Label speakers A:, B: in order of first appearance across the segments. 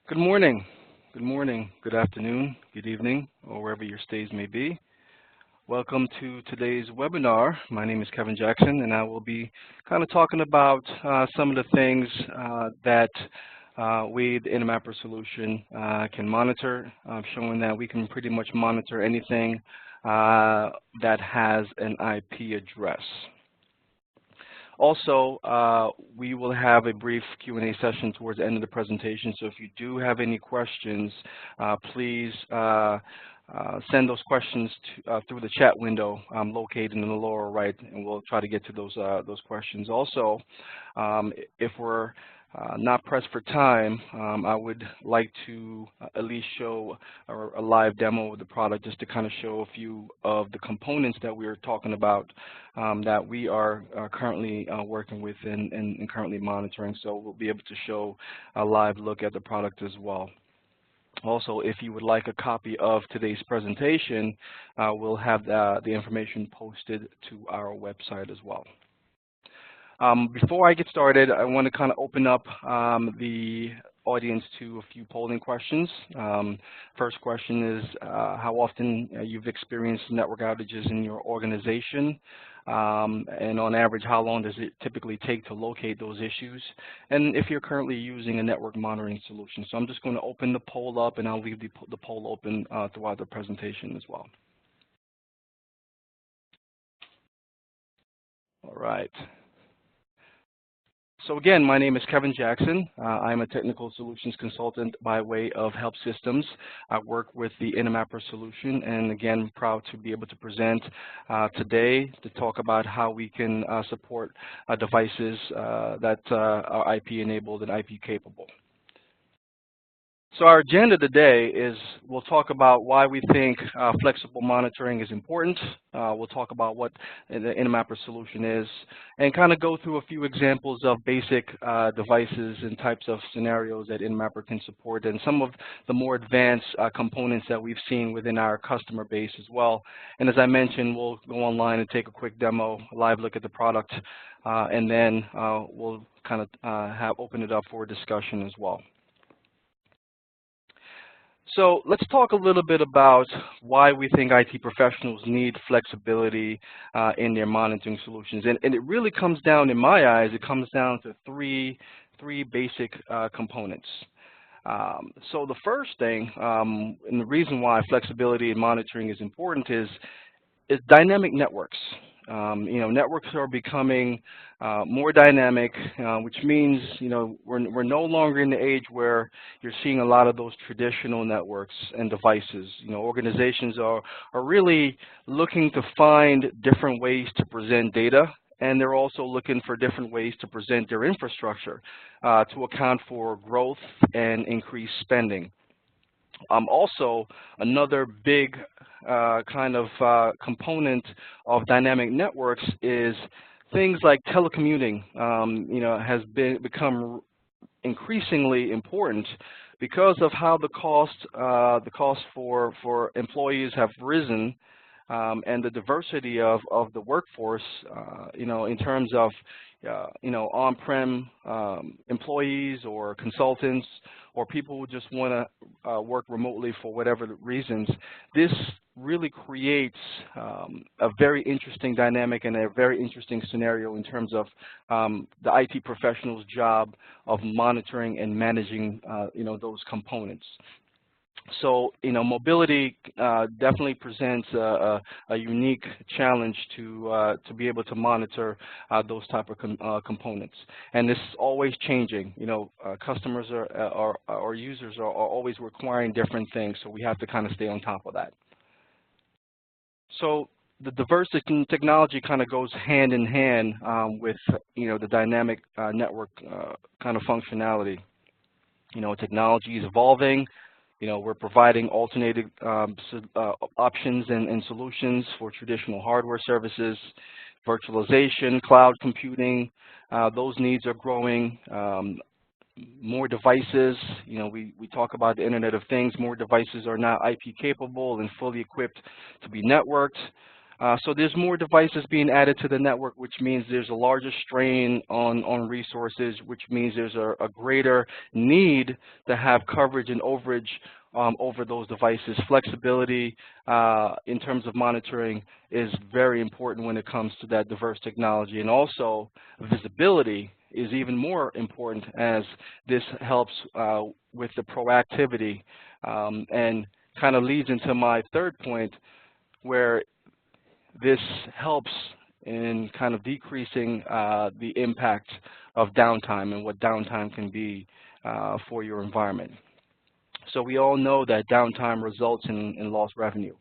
A: Good morning. Good morning, good afternoon, good evening, or wherever your stays may be. Welcome to today's webinar. My name is Kevin Jackson, and I will be kind of talking about some of the things that we, the Intermapper solution, can monitor, showing that we can pretty much monitor anything that has an IP address. Also, we will have a brief Q&A session towards the end of the presentation, so if you do have any questions, please send those questions through the chat window located in the lower right, and we'll try to get to those questions. Also, if we're not pressed for time, I would like to at least show a live demo of the product just to kind of show a few of the components that we are talking about that we are currently working with and currently monitoring. So we'll be able to show a live look at the product as well. Also, if you would like a copy of today's presentation, we'll have the information posted to our website as well. Before I get started, I want to kind of open up the audience to a few polling questions. First question is how often you've experienced network outages in your organization, and on average, how long does it typically take to locate those issues, and if you're currently using a network monitoring solution. So I'm just going to open the poll up, and I'll leave the poll open throughout the presentation as well. All right. So again, my name is Kevin Jackson. I'm a technical solutions consultant by way of Help Systems. I work with the Intermapper solution, and again, proud to be able to present today to talk about how we can support devices that are IP enabled and IP capable. So our agenda today is we'll talk about why we think flexible monitoring is important. We'll talk about what the Intermapper solution is and kind of go through a few examples of basic devices and types of scenarios that Intermapper can support and some of the more advanced components that we've seen within our customer base as well. And as I mentioned, we'll go online and take a quick demo, a live look at the product, and then we'll kind of open it up for discussion as well. So let's talk a little bit about why we think IT professionals need flexibility in their monitoring solutions. And it really comes down, in my eyes, it comes down to three basic components. So the first thing, and the reason why flexibility in monitoring is important is dynamic networks. Networks are becoming more dynamic, which means, we're no longer in the age where you're seeing a lot of those traditional networks and devices. Organizations are really looking to find different ways to present data, and they're also looking for different ways to present their infrastructure to account for growth and increased spending. Also, another big kind of component of dynamic networks is things like telecommuting. Has become increasingly important because of how the cost for employees have risen, and the diversity of the workforce. In terms of on-prem employees or consultants or people who just want to work remotely for whatever reasons. This really creates a very interesting dynamic and a very interesting scenario in terms of the IT professional's job of monitoring and managing those components. So, mobility definitely presents a unique challenge to be able to monitor those type of components, and this is always changing. Customers or users are always requiring different things, so we have to kind of stay on top of that. So the diversity in technology kind of goes hand in hand with the dynamic network kind of functionality. Technology is evolving. We're providing alternative options and solutions for traditional hardware services, virtualization, cloud computing. Those needs are growing. More devices. We talk about the Internet of Things. More devices are now IP capable and fully equipped to be networked. So there's more devices being added to the network, which means there's a larger strain on resources, which means there's a greater need to have coverage and overage over those devices. Flexibility in terms of monitoring is very important when it comes to that diverse technology. And also visibility is even more important, as this helps with the proactivity and kind of leads into my third point, where this helps in kind of decreasing the impact of downtime and what downtime can be for your environment. So we all know that downtime results in lost revenue.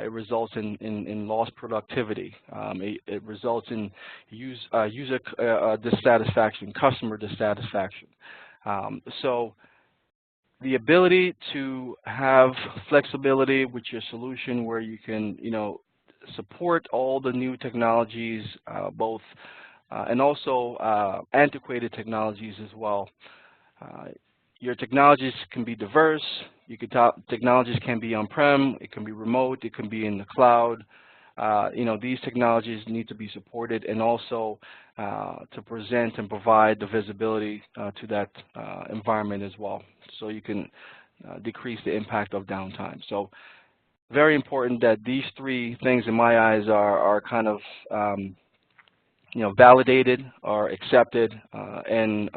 A: It results in lost productivity. It results in user dissatisfaction, customer dissatisfaction. So the ability to have flexibility with your solution, where you can, support all the new technologies, both and also antiquated technologies as well. Your technologies can be diverse. Technologies can be on-prem, it can be remote, it can be in the cloud. These technologies need to be supported, and also to present and provide the visibility to that environment as well, so you can decrease the impact of downtime. So very important that these three things, in my eyes, are kind of validated, are accepted, and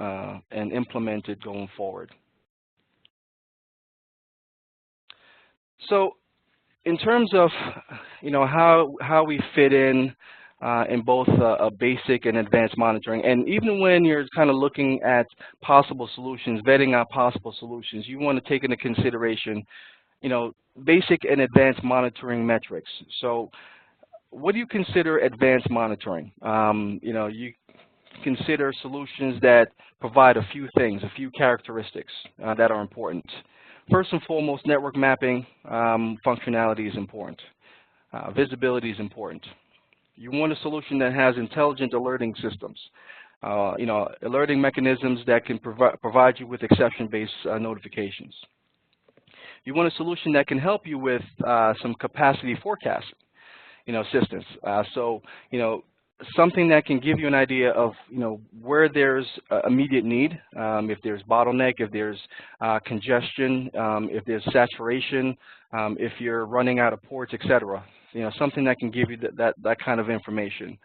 A: implemented going forward. So in terms of how we fit in both a basic and advanced monitoring, and even when you're kind of looking at possible solutions, vetting out possible solutions, you want to take into consideration basic and advanced monitoring metrics. So what do you consider advanced monitoring? You consider solutions that provide a few things, a few characteristics that are important. First and foremost, network mapping functionality is important. Visibility is important. You want a solution that has intelligent alerting systems, alerting mechanisms that can provide you with exception-based notifications. You want a solution that can help you with some capacity forecasting, assistance. Something that can give you an idea of, where there's immediate need, if there's bottleneck, if there's congestion, if there's saturation, if you're running out of ports, etc. Something that can give you that kind of information.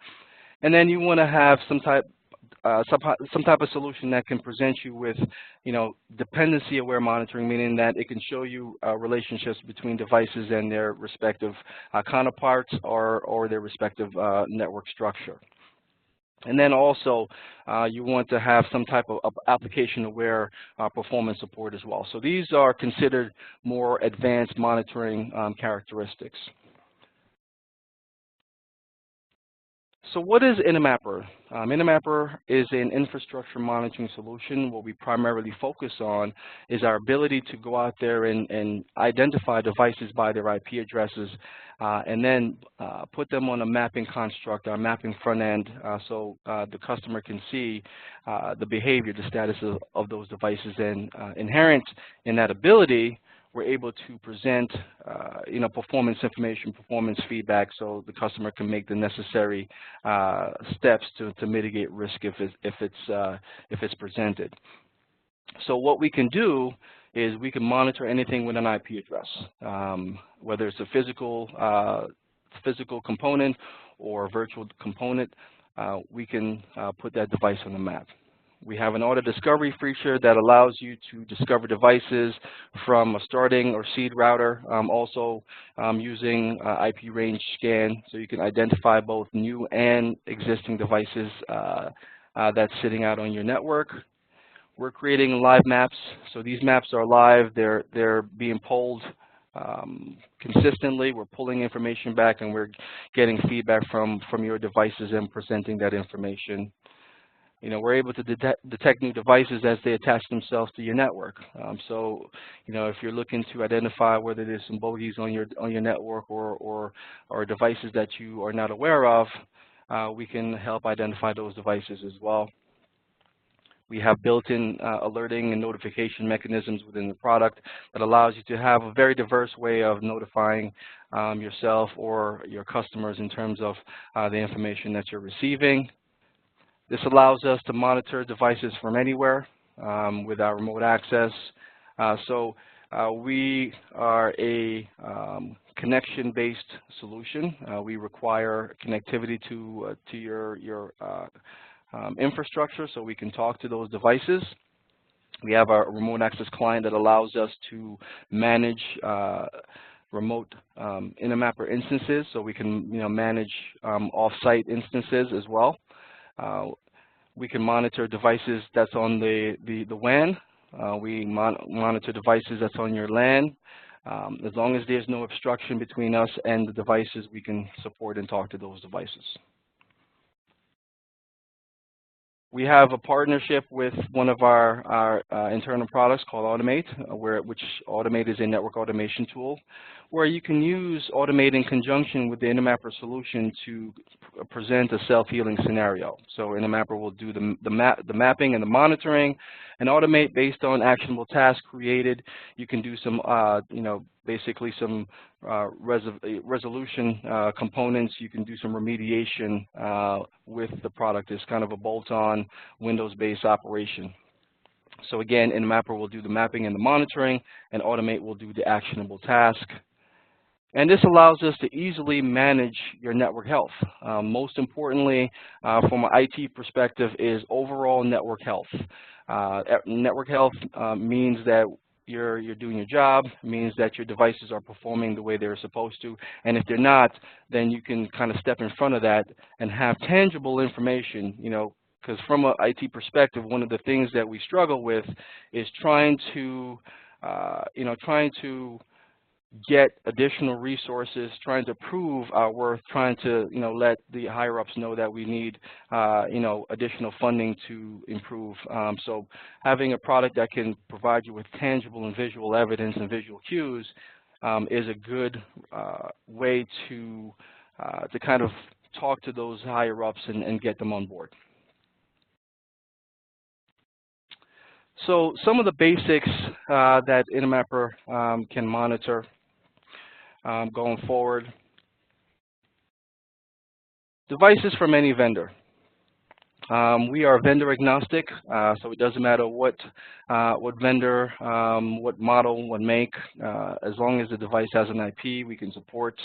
A: And then you want to have some type of solution that can present you with, dependency-aware monitoring, meaning that it can show you relationships between devices and their respective counterparts or their respective network structure. And then also, you want to have some type of application-aware performance support as well. So these are considered more advanced monitoring characteristics. So what is Intermapper? Intermapper is an infrastructure monitoring solution. What we primarily focus on is our ability to go out there and identify devices by their IP addresses, and then put them on a mapping construct, our mapping front end, so the customer can see the behavior, the status of those devices. And inherent in that ability, we're able to present, performance information, performance feedback, so the customer can make the necessary steps to mitigate risk if it's presented. So what we can do is we can monitor anything with an IP address, whether it's a physical component or a virtual component. We can put that device on the map. We have an auto discovery feature that allows you to discover devices from a starting or seed router, also using IP range scan, so you can identify both new and existing devices that's sitting out on your network. We're creating live maps, so these maps are live. They're being polled consistently. We're pulling information back, and we're getting feedback from your devices and presenting that information. We're able to detect new devices as they attach themselves to your network. So, if you're looking to identify whether there's some bogeys on your network or devices that you are not aware of, we can help identify those devices as well. We have built-in alerting and notification mechanisms within the product that allows you to have a very diverse way of notifying yourself or your customers in terms of the information that you're receiving. This allows us to monitor devices from anywhere with our remote access. We are a connection-based solution. We require connectivity to your infrastructure so we can talk to those devices. We have our remote access client that allows us to manage remote Intermapper instances, so we can manage off-site instances as well. We can monitor devices that's on the WAN. We monitor devices that's on your LAN. As long as there's no obstruction between us and the devices, we can support and talk to those devices. We have a partnership with one of our internal products called Automate, which Automate is a network automation tool, where you can use Automate in conjunction with the Intermapper solution to present a self-healing scenario. So Intermapper will do the mapping and the monitoring, and Automate, based on actionable tasks created, you can do some, basically some resolution components. You can do some remediation with the product. It's kind of a bolt-on Windows-based operation. So again, Intermapper will do the mapping and the monitoring, and Automate will do the actionable task. And this allows us to easily manage your network health. Most importantly, from an IT perspective, is overall network health. Network health means that you're doing your job, means that your devices are performing the way they're supposed to, and if they're not, then you can kind of step in front of that and have tangible information, because from an IT perspective, one of the things that we struggle with is trying to get additional resources, trying to prove our worth, trying to let the higher ups know that we need additional funding to improve. So having a product that can provide you with tangible and visual evidence and visual cues is a good way to kind of talk to those higher ups and get them on board. So some of the basics that Intermapper can monitor going forward. Devices from any vendor. We are vendor agnostic, so it doesn't matter what vendor, what model, what make, as long as the device has an IP, we can support.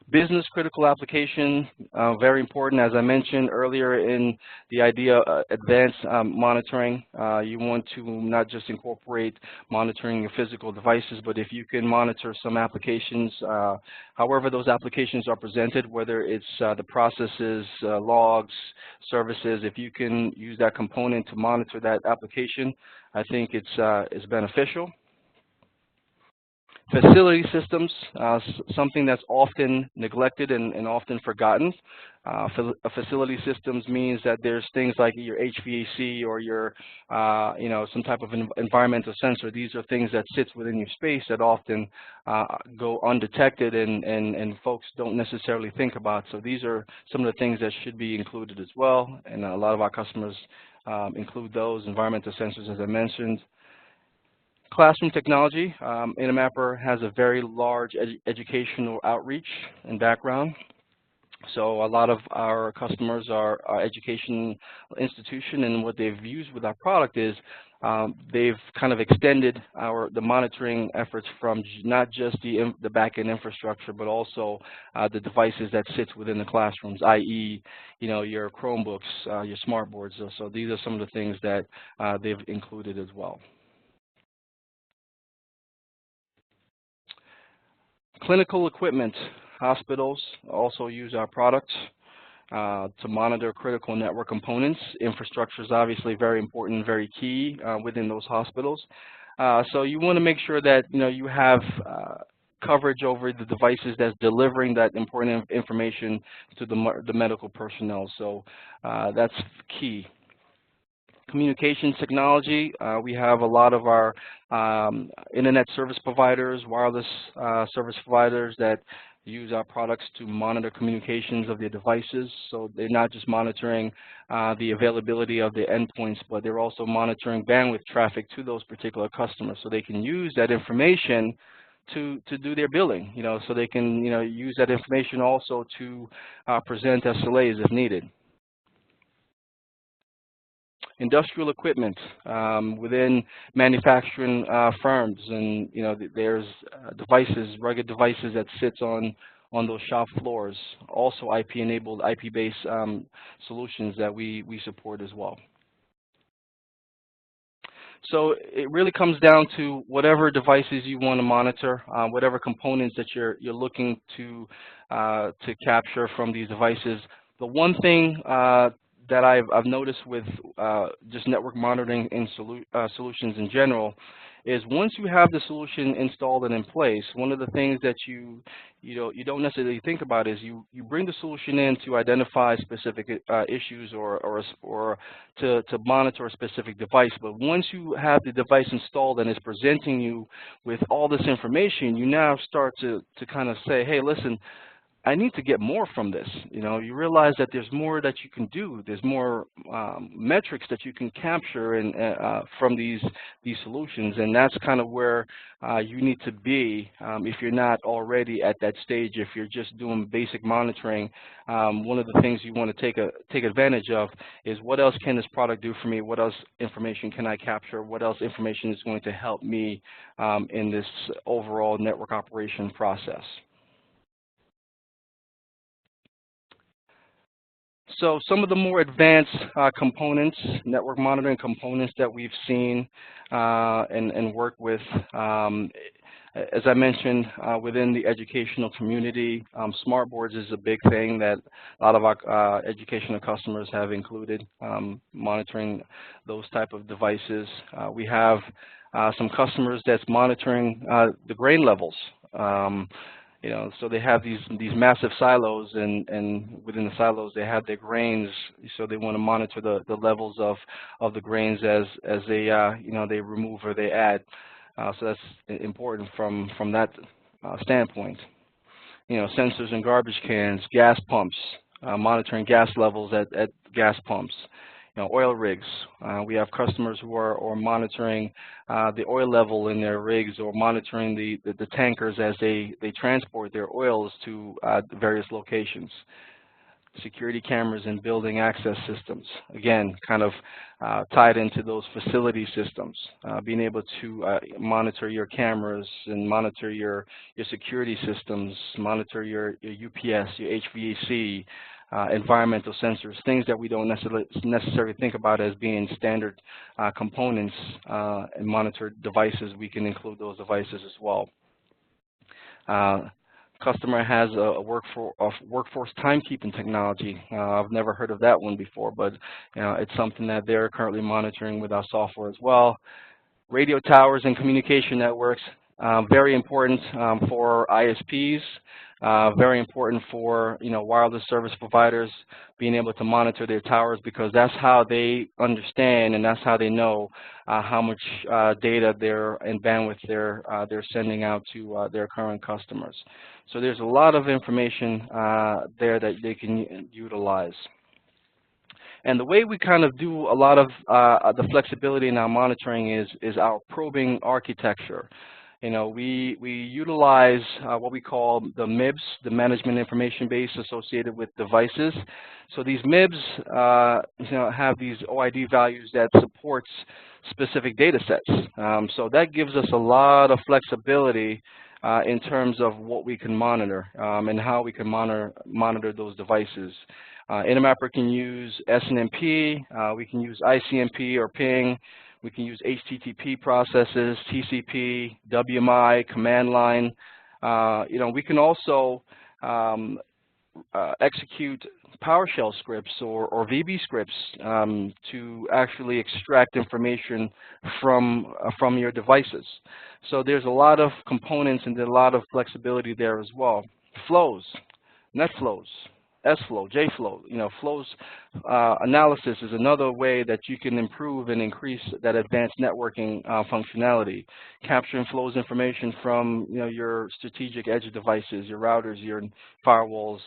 A: Business critical application, very important. As I mentioned earlier in the idea of advanced monitoring, you want to not just incorporate monitoring your physical devices, but if you can monitor some applications, however those applications are presented, whether it's the processes, logs, services, if you can use that component to monitor that application, I think it's beneficial. Facility systems, something that's often neglected and often forgotten. Facility systems means that there's things like your HVAC or your, some type of environmental sensor. These are things that sits within your space that often go undetected and folks don't necessarily think about. So these are some of the things that should be included as well, and a lot of our customers include those environmental sensors, as I mentioned. Classroom technology. Intermapper has a very large educational outreach and background. So a lot of our customers are education institution, and what they've used with our product is they've kind of extended the monitoring efforts from not just the back-end infrastructure, but also the devices that sits within the classrooms, i.e., your Chromebooks, your smart boards. So these are some of the things that they've included as well. Clinical equipment. Hospitals also use our products to monitor critical network components. Infrastructure is obviously very important, very key within those hospitals. So you want to make sure that you have coverage over the devices that's delivering that important information to the medical personnel. So that's key. Communications technology, we have a lot of our internet service providers, wireless service providers that use our products to monitor communications of their devices. So they're not just monitoring the availability of their endpoints, but they're also monitoring bandwidth traffic to those particular customers. So they can use that information to do their billing, so they can, use that information also to present SLAs if needed. Industrial equipment within manufacturing firms, and there's devices, rugged devices that sits on those shop floors. Also IP-enabled, IP-based solutions that we support as well. So it really comes down to whatever devices you want to monitor, whatever components that you're looking to capture from these devices. The one thing that I've noticed with just network monitoring in solutions in general is once you have the solution installed and in place, one of the things that you don't necessarily think about is you bring the solution in to identify specific issues or to monitor a specific device. But once you have the device installed and it's presenting you with all this information, you now start to kind of say, hey, listen, I need to get more from this. You realize that there's more that you can do. There's more metrics that you can capture from these solutions, and that's kind of where you need to be if you're not already at that stage. If you're just doing basic monitoring, one of the things you want to take advantage of is what else can this product do for me? What else information can I capture? What else information is going to help me in this overall network operation process? So some of the more advanced components, network monitoring components that we've seen and work with, as I mentioned, within the educational community, smart boards is a big thing that a lot of our educational customers have included, monitoring those type of devices. We have some customers that's monitoring the grain levels. So they have these massive silos, and within the silos they have their grains. So they want to monitor the levels of the grains as they they remove or they add. So that's important from that standpoint. Sensors in garbage cans, gas pumps, monitoring gas levels at gas pumps. Oil rigs. We have customers who are monitoring the oil level in their rigs, or monitoring the tankers as they transport their oils to various locations. Security cameras and building access systems. Again, kind of tied into those facility systems. Being able to monitor your cameras and monitor your security systems, monitor your UPS, your HVAC, environmental sensors, things that we don't necessarily think about as being standard components and monitored devices. We can include those devices as well. Customer has a workforce timekeeping technology. I've never heard of that one before, but it's something that they're currently monitoring with our software as well. Radio towers and communication networks, very important for ISPs. Very important for wireless service providers, being able to monitor their towers, because that's how they understand and that's how they know how much data and bandwidth they're sending out to their current customers. So there's a lot of information there that they can utilize. And the way we kind of do a lot of the flexibility in our monitoring is our probing architecture. We utilize what we call the MIBs, the Management Information Base associated with devices. So these MIBs, have these OID values that supports specific data sets. So that gives us a lot of flexibility in terms of what we can monitor and how we can monitor those devices. Intermapper can use SNMP, we can use ICMP or ping. We can use HTTP processes, TCP, WMI, command line. We can also execute PowerShell scripts or VB scripts to actually extract information from your devices. So there's a lot of components and there's a lot of flexibility there as well. Flows, net flows. S-flow, J-flow. Flows analysis is another way that you can improve and increase that advanced networking functionality. Capturing flows information from your strategic edge devices, your routers, your firewalls,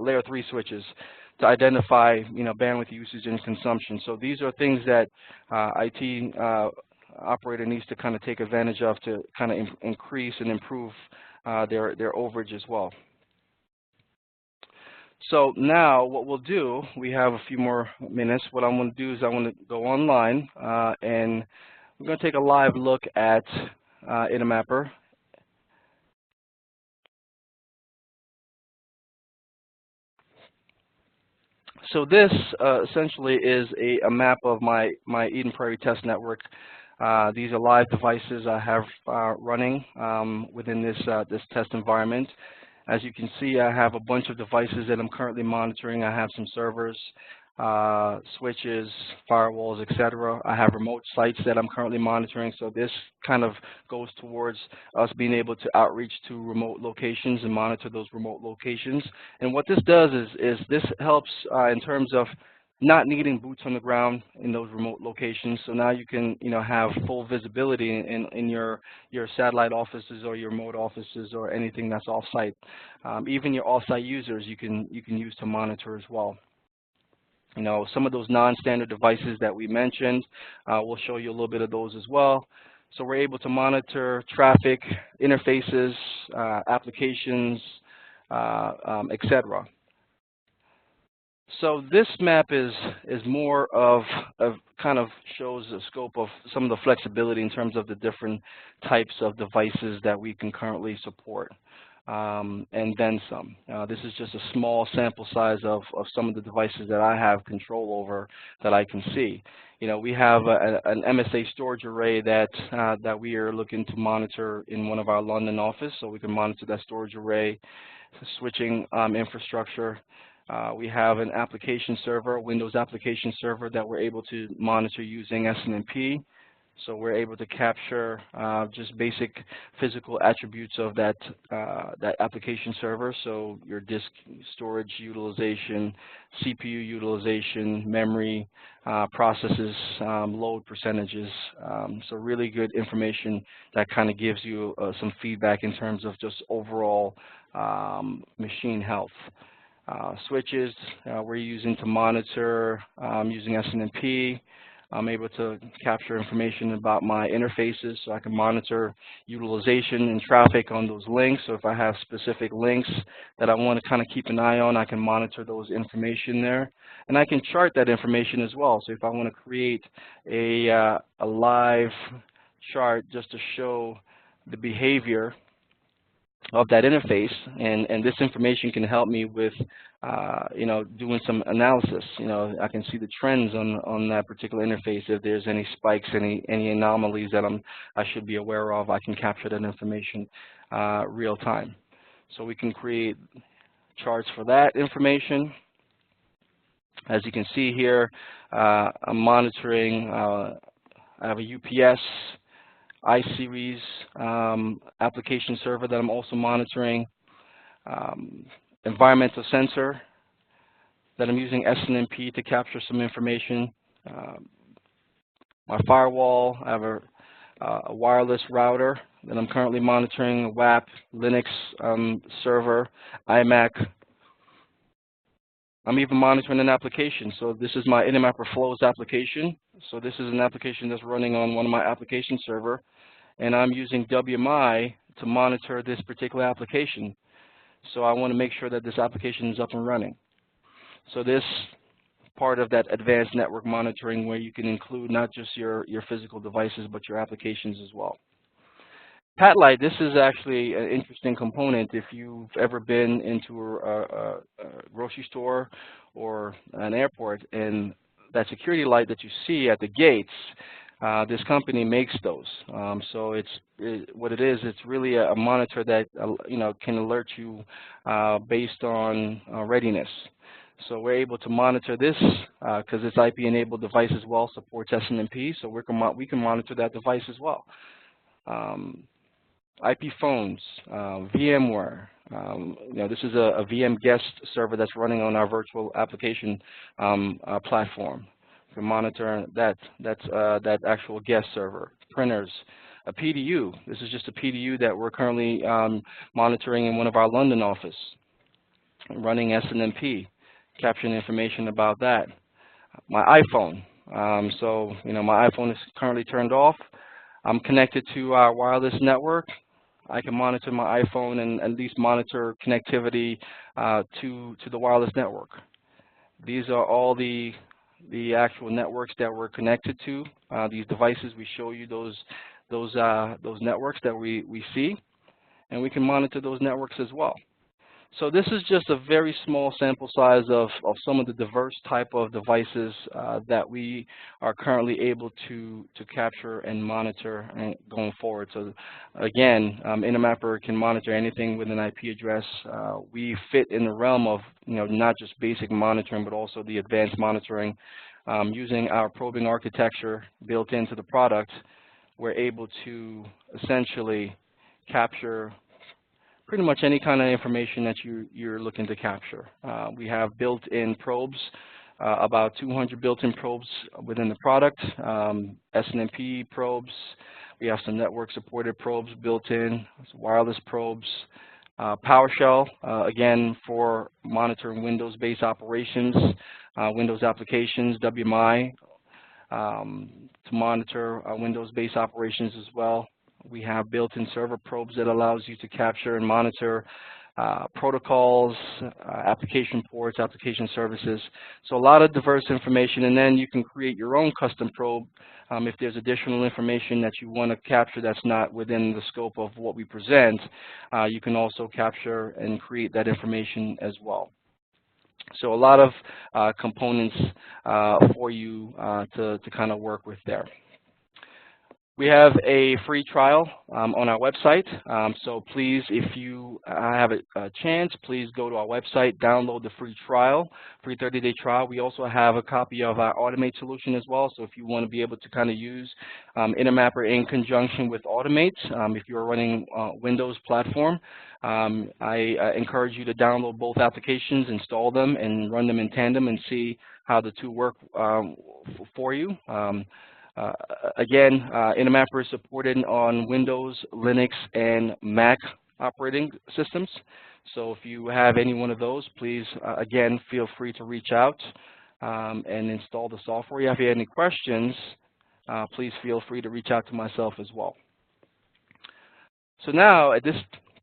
A: layer 3 switches, to identify bandwidth usage and consumption. So these are things that IT operator needs to kind of take advantage of to kind of increase and improve their overage as well. So now what we'll do, we have a few more minutes. What I'm going to do is I'm going to go online and we're going to take a live look at Intermapper. So this essentially is a map of my Eden Prairie test network. These are live devices I have running within this test environment. As you can see, I have a bunch of devices that I'm currently monitoring. I have some servers, switches, firewalls, etc. I have remote sites that I'm currently monitoring. So this kind of goes towards us being able to outreach to remote locations and monitor those remote locations. And what this does is this helps in terms of not needing boots on the ground in those remote locations. So now you can have full visibility in your satellite offices or your remote offices or anything that's off-site. Even your off-site users you can use to monitor as well. Some of those non-standard devices that we mentioned, we'll show you a little bit of those as well. So we're able to monitor traffic, interfaces, applications, etc. So this map is more of kind of shows the scope of some of the flexibility in terms of the different types of devices that we can currently support, and then some. This is just a small sample size of some of the devices that I have control over that I can see. We have an MSA storage array that we are looking to monitor in one of our London office, so we can monitor that storage array, switching infrastructure. We have an application server, a Windows application server that we're able to monitor using SNMP. So we're able to capture just basic physical attributes of that application server. So your disk storage utilization, CPU utilization, memory, processes, load percentages. So really good information that kind of gives you some feedback in terms of just overall machine health. Switches we're using to monitor using SNMP. I'm able to capture information about my interfaces so I can monitor utilization and traffic on those links. So if I have specific links that I want to kind of keep an eye on, I can monitor those information there. And I can chart that information as well. So if I want to create a live chart just to show the behavior of that interface, and this information can help me with doing some analysis. I can see the trends on that particular interface. If there's any spikes, any anomalies that I should be aware of, I can capture that information real time. So we can create charts for that information. As you can see here, I'm monitoring, I have a UPS I-Series application server that I'm also monitoring, environmental sensor that I'm using SNMP to capture some information, my firewall, I have a wireless router that I'm currently monitoring, a WAP, Linux server, iMac. I'm even monitoring an application. So this is my Intermapper Flows application. So this is an application that's running on one of my application server, and I'm using WMI to monitor this particular application. So I want to make sure that this application is up and running. So this part of that advanced network monitoring where you can include not just your physical devices, but your applications as well. PatLite, this is actually an interesting component. If you've ever been into a grocery store or an airport, and that security light that you see at the gates, this company makes those. So what it is, it's really a monitor that can alert you based on readiness. So we're able to monitor this because it's IP-enabled device as well, supports SNMP, so we can monitor that device as well. IP phones, VMware. This is a VM guest server that's running on our virtual application platform. You can monitor that actual guest server. Printers, a PDU. This is just a PDU that we're currently monitoring in one of our London office, running SNMP, capturing information about that. My iPhone. My iPhone is currently turned off. I'm connected to our wireless network. I can monitor my iPhone and at least monitor connectivity to the wireless network. These are all the actual networks that we're connected to. These devices, we show you those networks that we see, and we can monitor those networks as well. So this is just a very small sample size of some of the diverse type of devices that we are currently able to capture and monitor going forward. So again, Intermapper can monitor anything with an IP address. We fit in the realm of not just basic monitoring, but also the advanced monitoring. Using our probing architecture built into the product, we're able to essentially capture pretty much any kind of information that you're looking to capture. We have built-in probes, about 200 built-in probes within the product, SNMP probes. We have some network-supported probes built in, wireless probes, PowerShell, again, for monitoring Windows-based operations, Windows applications, WMI, to monitor Windows-based operations as well. We have built-in server probes that allows you to capture and monitor protocols, application ports, application services. So a lot of diverse information, and then you can create your own custom probe if there's additional information that you want to capture that's not within the scope of what we present. You can also capture and create that information as well. So a lot of components for you to kind of work with there. We have a free trial on our website, so please, if you have a chance, please go to our website, download the free trial, free 30-day trial. We also have a copy of our Automate solution as well, so if you want to be able to kind of use Intermapper in conjunction with Automate, if you're running Windows platform, I encourage you to download both applications, install them, and run them in tandem and see how the two work for you. Again, Intermapper is supported on Windows, Linux, and Mac operating systems. So if you have any one of those, please, again, feel free to reach out and install the software. If you have any questions, please feel free to reach out to myself as well. So now, at this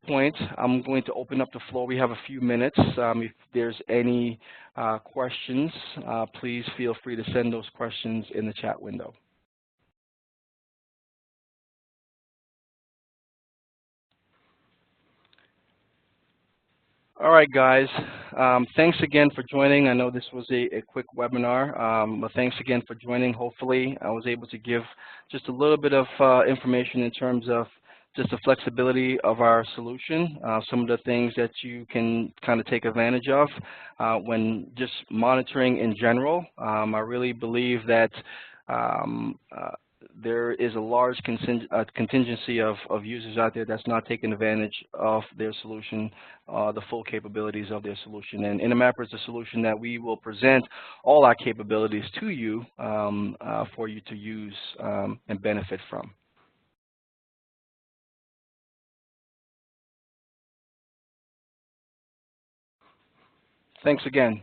A: point, I'm going to open up the floor. We have a few minutes. If there's any questions, please feel free to send those questions in the chat window. All right, guys. Thanks again for joining. I know this was a quick webinar, but thanks again for joining. Hopefully, I was able to give just a little bit of information in terms of just the flexibility of our solution, some of the things that you can kind of take advantage of when just monitoring in general. I really believe that there is a large contingency of users out there that's not taking advantage of their solution, the full capabilities of their solution. And Intermapper is a solution that we will present all our capabilities to you for you to use and benefit from. Thanks again.